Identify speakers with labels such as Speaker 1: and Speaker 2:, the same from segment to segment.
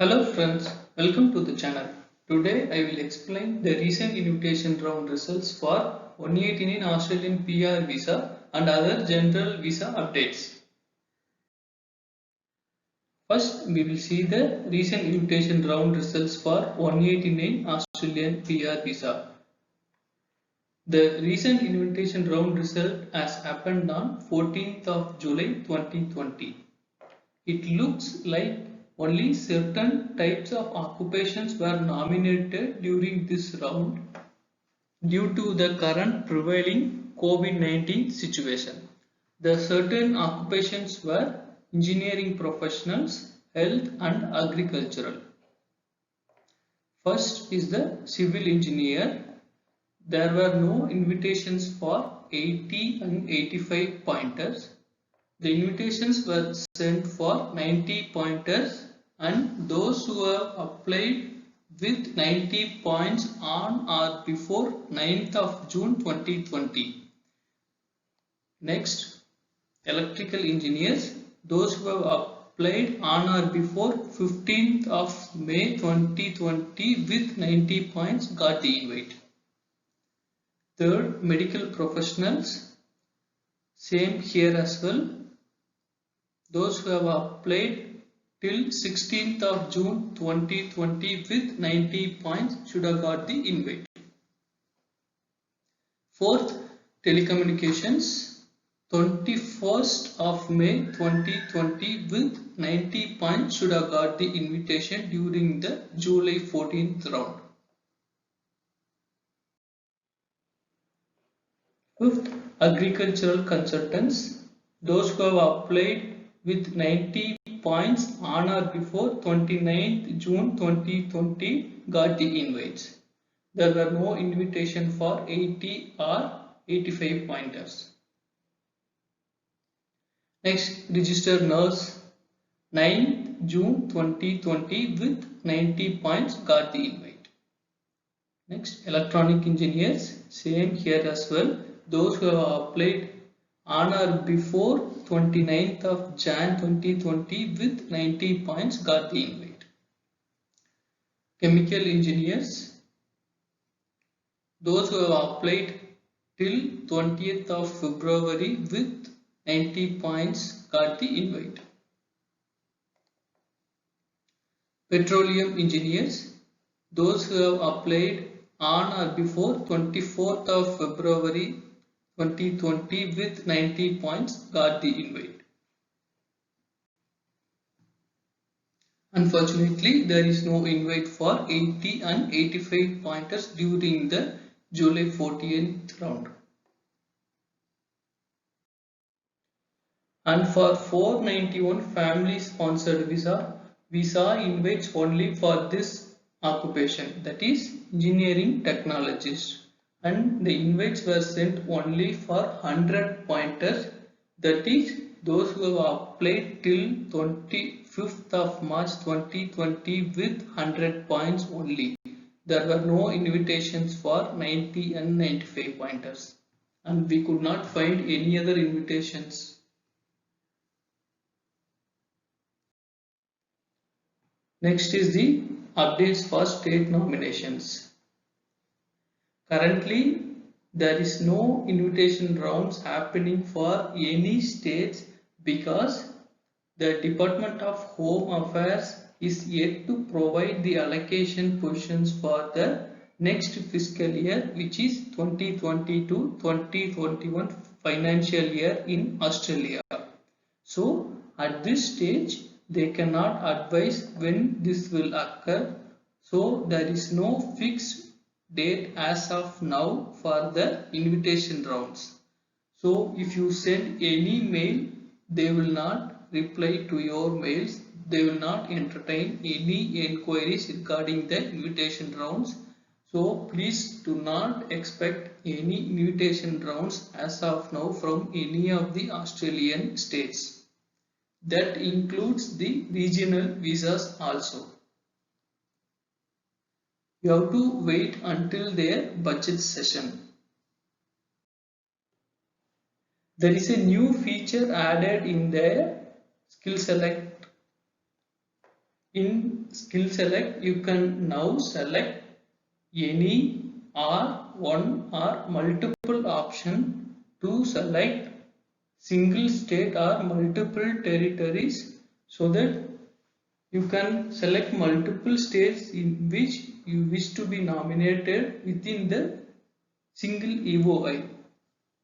Speaker 1: Hello friends, welcome to the channel. Today I will explain the recent invitation round results for 189 Australian PR visa and other general visa updates. First, we will see the recent invitation round results for 189 Australian PR visa. The recent invitation round result has happened on 14th of July 2020. It looks like only certain types of occupations were nominated during this round due to the current prevailing COVID-19 situation. The certain occupations were engineering professionals, health and agricultural. First is the civil engineer. There were no invitations for 80 and 85 pointers. The invitations were sent for 90 pointers and those who have applied with 90 points on or before 9th of June 2020. Next, electrical engineers, those who have applied on or before 15th of May 2020 with 90 points got the invite. Third, medical professionals, same here as well. Those who have applied till 16th of June 2020 with 90 points should have got the invite. Fourth, telecommunications, 21st of May 2020 with 90 points should have got the invitation during the July 14th round. Fifth, agricultural consultants, those who have applied with 90 points on or before 29th June 2020 got the invites. There were no invitation for 80 or 85 pointers. Next, registered nurse, 9th June 2020 with 90 points got the invite. Next, electronic engineers, same here as well. Those who have applied on or before 29th of Jan 2020 with 90 points got the invite. Chemical engineers, those who have applied till 20th of February with 90 points got the invite. Petroleum engineers, those who have applied on or before 24th of February 2020 with 90 points got the invite. Unfortunately, there is no invite for 80 and 85 pointers during the July 14th round. And for 491 family sponsored visa invites only for this occupation, that is engineering technologist, and the invites were sent only for 100 pointers, that is those who have applied till 25th of March 2020 with 100 points only. There were no invitations for 90 and 95 pointers, and we could not find any other invitations. Next is the updates for state nominations. Currently, there is no invitation rounds happening for any states because the Department of Home Affairs is yet to provide the allocation positions for the next fiscal year, which is 2020 to 2021 financial year in Australia. So at this stage they cannot advise when this will occur. So there is no fixed date as of now for the invitation rounds. So if you send any mail, they will not reply to your mails. They will not entertain any inquiries regarding the invitation rounds. So please do not expect any invitation rounds as of now from any of the Australian states. That includes the regional visas also. You have to wait until their budget session. There is a new feature added in the skill select in skill select, you can now select any or one or multiple option to select single state or multiple territories, so that you can select multiple states in which you wish to be nominated within the single EOI.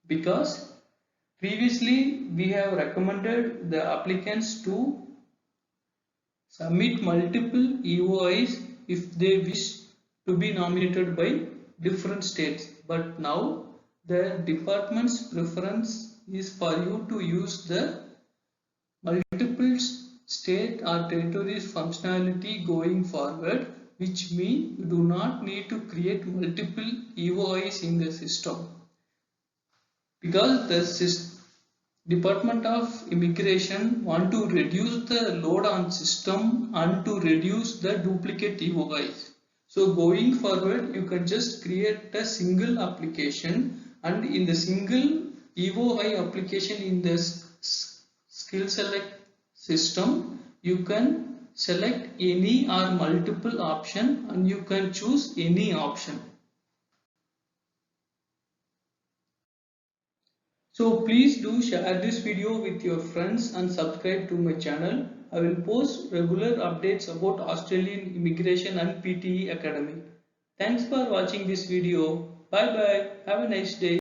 Speaker 1: Because previously we have recommended the applicants to submit multiple EOIs if they wish to be nominated by different states, but now the department's preference is for you to use the multiple state or territories functionality going forward, which means you do not need to create multiple EOIs in the system, because the Department of Immigration want to reduce the load on system and to reduce the duplicate EOIs. So going forward, you can just create a single application, and in the single EOI application in the skill select system, you can select any or multiple option and you can choose any option. So please do share this video with your friends and subscribe to my channel. I will post regular updates about Australian immigration and PTE Academy. Thanks for watching this video. Bye bye. Have a nice day.